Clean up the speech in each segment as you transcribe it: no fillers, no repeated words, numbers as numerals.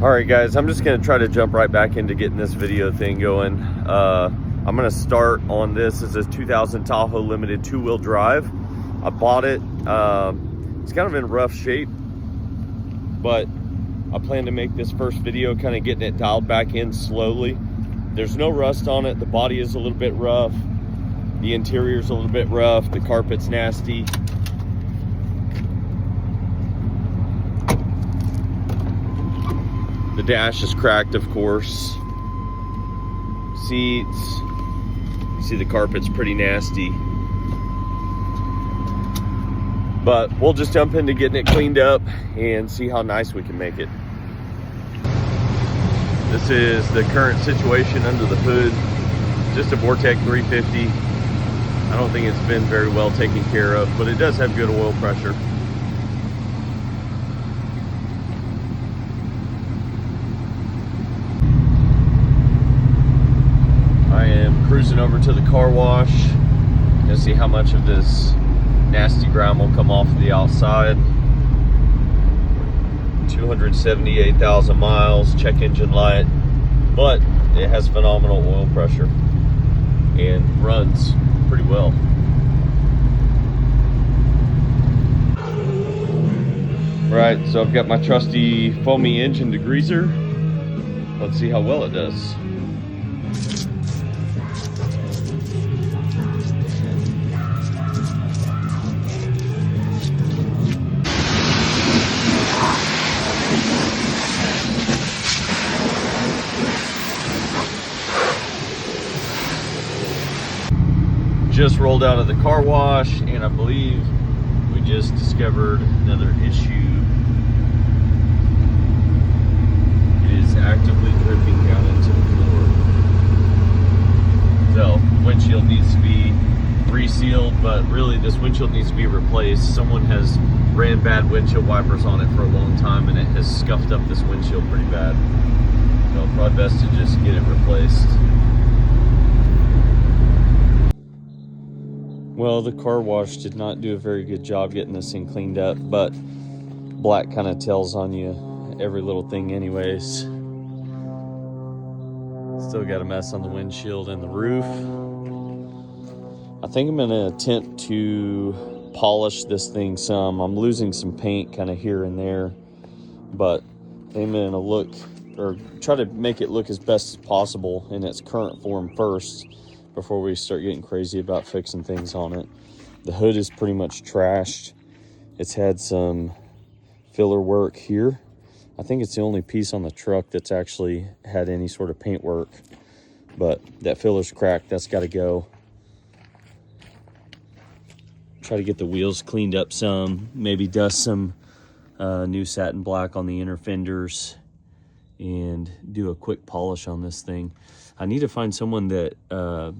All right, guys, I'm just gonna try to jump right back into getting this video thing going. I'm gonna start on this as a 2000 Tahoe Limited two-wheel drive. I bought it. It's kind of in rough shape, but I plan to make this first video kind of getting it dialed back in slowly. There's no rust on it. The body is a little bit rough. The interior is a little bit rough. The carpet's nasty. The dash is cracked, of course. Seats. You see the carpet's pretty nasty. But we'll just jump into getting it cleaned up and see how nice we can make it. This is the current situation under the hood. Just a Vortec 350. I don't think it's been very well taken care of, but it does have good oil pressure. I am cruising over to the car wash. Gonna see how much of this nasty grime will come off of the outside. 278,000 miles, check engine light, but it has phenomenal oil pressure and runs pretty well. Right, so I've got my trusty foamy engine degreaser. Let's see how well it does. Just rolled out of the car wash, and I believe we just discovered another issue. It is actively dripping down into the floor. So windshield needs to be resealed, but really this windshield needs to be replaced. Someone has ran bad windshield wipers on it for a long time, and it has scuffed up this windshield pretty bad. So probably best to just get it replaced. Well, the car wash did not do a very good job getting this thing cleaned up, but black kind of tells on you every little thing anyways. Still got a mess on the windshield and the roof. I think I'm going to attempt to polish this thing some. I'm losing some paint kind of here and there, but I'm going to look or try to make it look as best as possible in its current form first, before we start getting crazy about fixing things on it. The hood is pretty much trashed. It's had some filler work here. I think it's the only piece on the truck that's actually had any sort of paint work, but that filler's cracked. That's got to go. Try to get the wheels cleaned up some, maybe dust some new satin black on the inner fenders and do a quick polish on this thing. I need to find someone that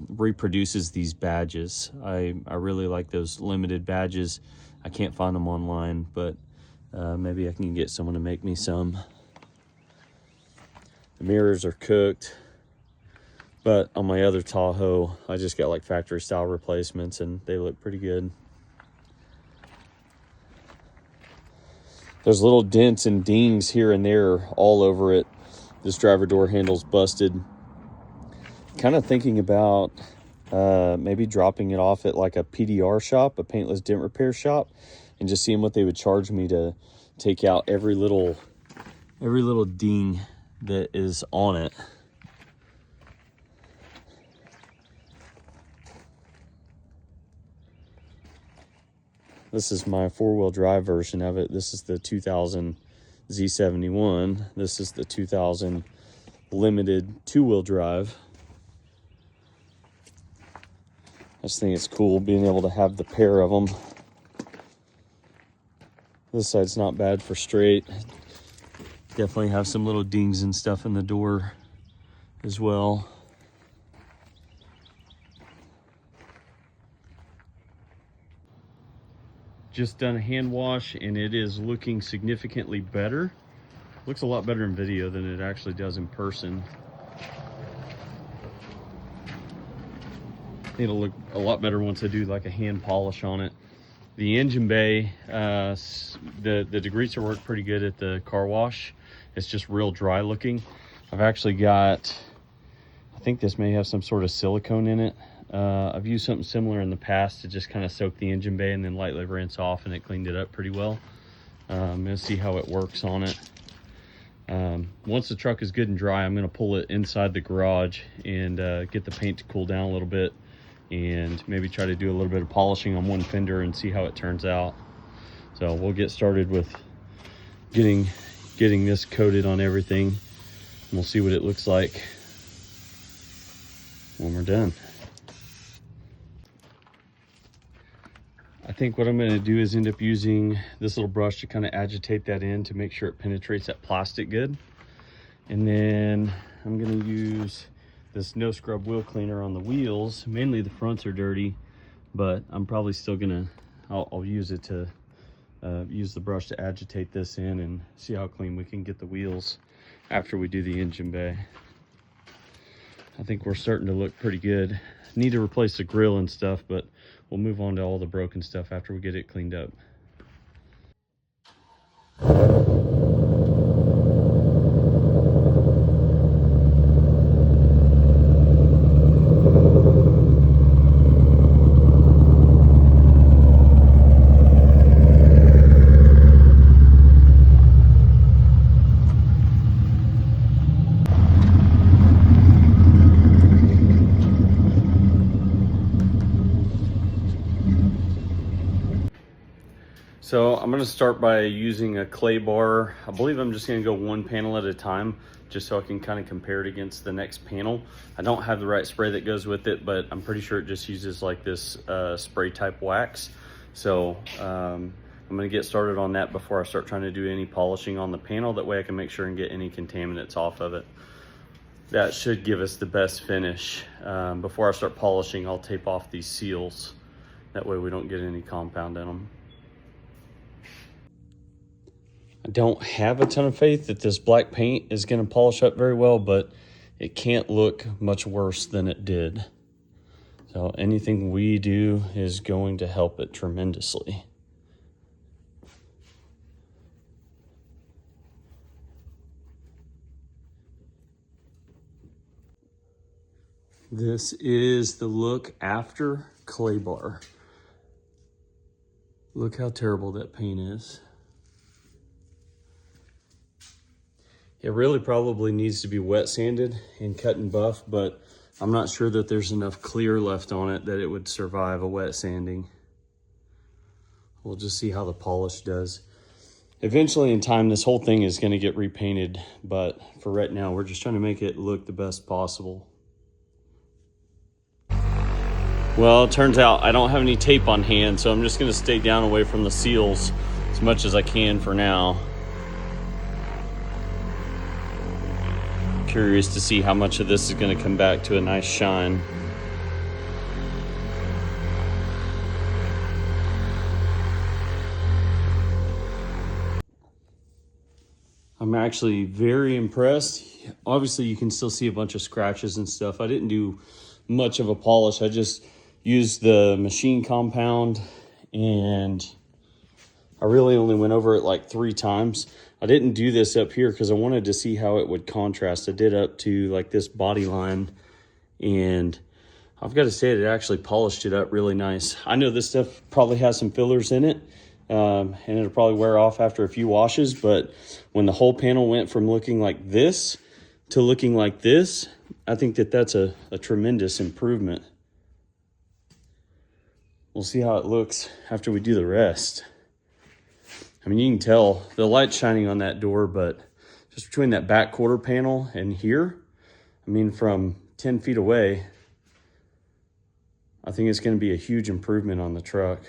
reproduces these badges. I really like those limited badges. I can't find them online, but maybe I can get someone to make me some. The mirrors are cooked, but on my other Tahoe, I just got like factory style replacements and they look pretty good. There's little dents and dings here and there all over it. This driver door handle's busted. Kind of thinking about maybe dropping it off at like a PDR shop, a paintless dent repair shop, and just seeing what they would charge me to take out every little ding that is on it. This is my four-wheel drive version of it. This is the 2000 Z71. This is the 2000 Limited two-wheel drive. I just think it's cool being able to have the pair of them. This side's not bad for straight. Definitely have some little dings and stuff in the door as well. Just done a hand wash and it is looking significantly better. Looks a lot better in video than it actually does in person. It'll look a lot better once I do like a hand polish on it. The engine bay, the degreaser worked pretty good at the car wash. It's just real dry looking. I've actually got, I think this may have some sort of silicone in it. I've used something similar in the past to just kind of soak the engine bay and then lightly rinse off, and it cleaned it up pretty well. I'm gonna see how it works on it. Once the truck is good and dry, I'm gonna pull it inside the garage and get the paint to cool down a little bit, and maybe try to do a little bit of polishing on one fender and see how it turns out. So we'll get started with getting this coated on everything, and we'll see what it looks like when we're done. I think what I'm going to do is end up using this little brush to kind of agitate that in to make sure it penetrates that plastic good. And then I'm going to use this no scrub wheel cleaner on the wheels. Mainly the fronts are dirty, but I'm probably still going to, I'll use it to use the brush to agitate this in and see how clean we can get the wheels after we do the engine bay. I think we're starting to look pretty good. Need to replace the grill and stuff, but we'll move on to all the broken stuff after we get it cleaned up. So I'm gonna start by using a clay bar. I believe I'm just gonna go one panel at a time, just so I can kind of compare it against the next panel. I don't have the right spray that goes with it, but I'm pretty sure it just uses like this spray type wax. So I'm gonna get started on that before I start trying to do any polishing on the panel. That way I can make sure and get any contaminants off of it. That should give us the best finish. Before I start polishing, I'll tape off these seals. That way we don't get any compound in them. I don't have a ton of faith that this black paint is going to polish up very well, but it can't look much worse than it did. So anything we do is going to help it tremendously. This is the look after clay bar. Look how terrible that paint is. It really probably needs to be wet sanded and cut and buff, but I'm not sure that there's enough clear left on it that it would survive a wet sanding. We'll just see how the polish does. Eventually in time, this whole thing is going to get repainted, but for right now, we're just trying to make it look the best possible. Well, it turns out I don't have any tape on hand, so I'm just going to stay down away from the seals as much as I can for now. Curious to see how much of this is going to come back to a nice shine. I'm actually very impressed. Obviously you can still see a bunch of scratches and stuff. I didn't do much of a polish. I just used the machine compound, and I really only went over it like 3 times. I didn't do this up here because I wanted to see how it would contrast. I did up to like this body line, and I've got to say it actually polished it up really nice. I know this stuff probably has some fillers in it, and it'll probably wear off after a few washes, but when the whole panel went from looking like this to looking like this, I think that that's a tremendous improvement. We'll see how it looks after we do the rest. I mean, you can tell the light's shining on that door, but just between that back quarter panel and here, I mean, from 10 feet away, I think it's going to be a huge improvement on the truck.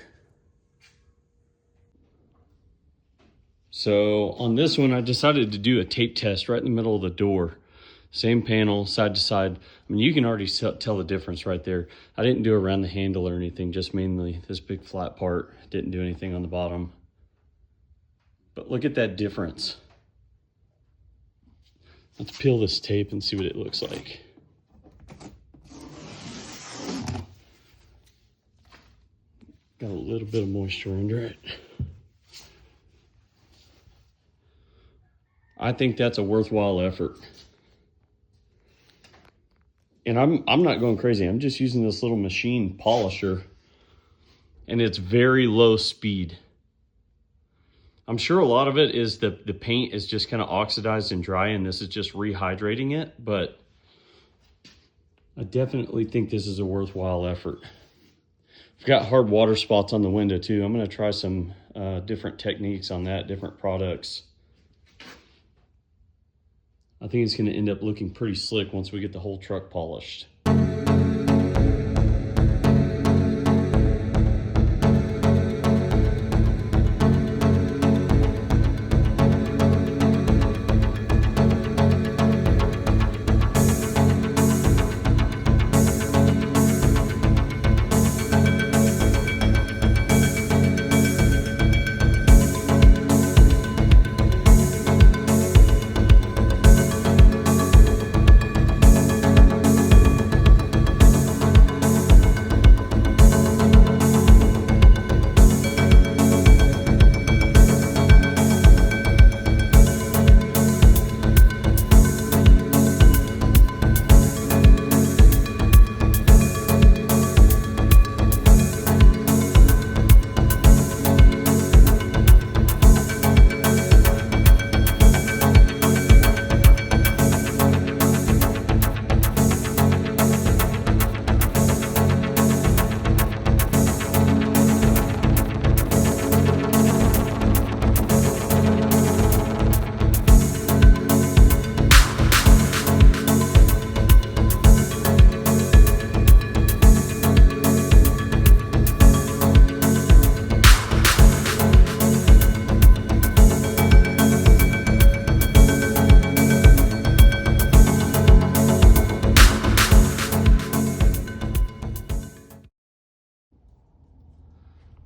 So on this one, I decided to do a tape test right in the middle of the door. Same panel, side to side. I mean, you can already tell the difference right there. I didn't do around the handle or anything, just mainly this big flat part. Didn't do anything on the bottom. But look at that difference. Let's peel this tape and see what it looks like. Got a little bit of moisture under it. I think that's a worthwhile effort. And I'm not going crazy. I'm just using this little machine polisher, and it's very low speed. I'm sure a lot of it is the paint is just kind of oxidized and dry, and this is just rehydrating it, but I definitely think this is a worthwhile effort. I've got hard water spots on the window too. I'm gonna try some different techniques on that, different products. I think it's gonna end up looking pretty slick once we get the whole truck polished.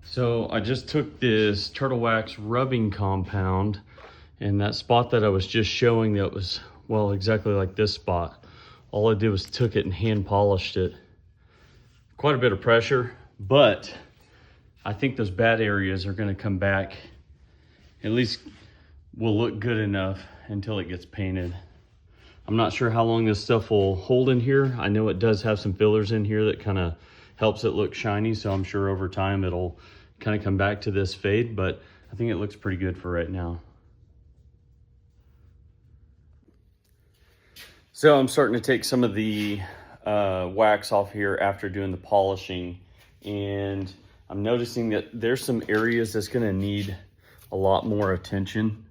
So I just took this turtle wax rubbing compound, and that spot that I was just showing that was, well, exactly like this spot. All I did was took it and hand polished it. Quite a bit of pressure, but I think those bad areas are gonna come back. At least will look good enough until it gets painted. I'm not sure how long this stuff will hold in here. I know it does have some fillers in here that kind of helps it look shiny, so I'm sure over time it'll kind of come back to this fade, but I think it looks pretty good for right now. So I'm starting to take some of the wax off here after doing the polishing, and I'm noticing that there's some areas that's gonna need a lot more attention.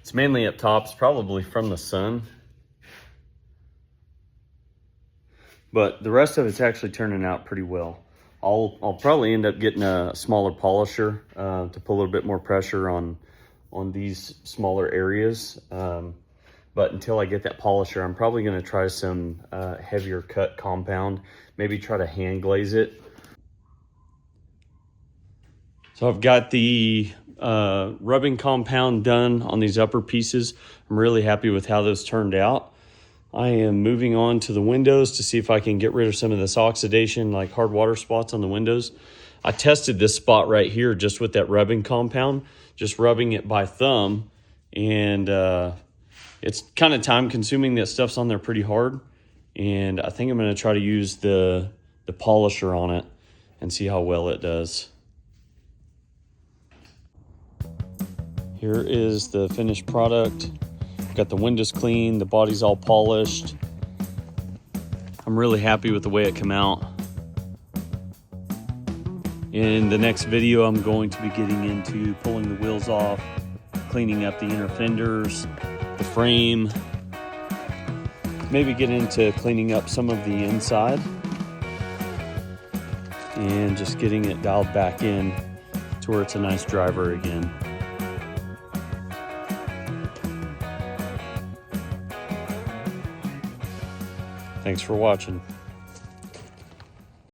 It's mainly up top, it's probably from the sun, but the rest of it's actually turning out pretty well. I'll probably end up getting a smaller polisher to put a little bit more pressure on these smaller areas. But until I get that polisher, I'm probably gonna try some heavier cut compound, maybe try to hand glaze it. So I've got the rubbing compound done on these upper pieces. I'm really happy with how those turned out. I am moving on to the windows to see if I can get rid of some of this oxidation, like hard water spots on the windows. I tested this spot right here just with that rubbing compound, just rubbing it by thumb, and it's kind of time consuming. That stuff's on there pretty hard, and I think I'm gonna try to use the polisher on it and see how well it does. Here is the finished product. Got the windows clean, the body's all polished. I'm really happy with the way it came out. In the next video, I'm going to be getting into pulling the wheels off, cleaning up the inner fenders, the frame, maybe get into cleaning up some of the inside, and just getting it dialed back in to where it's a nice driver again. Thanks for watching.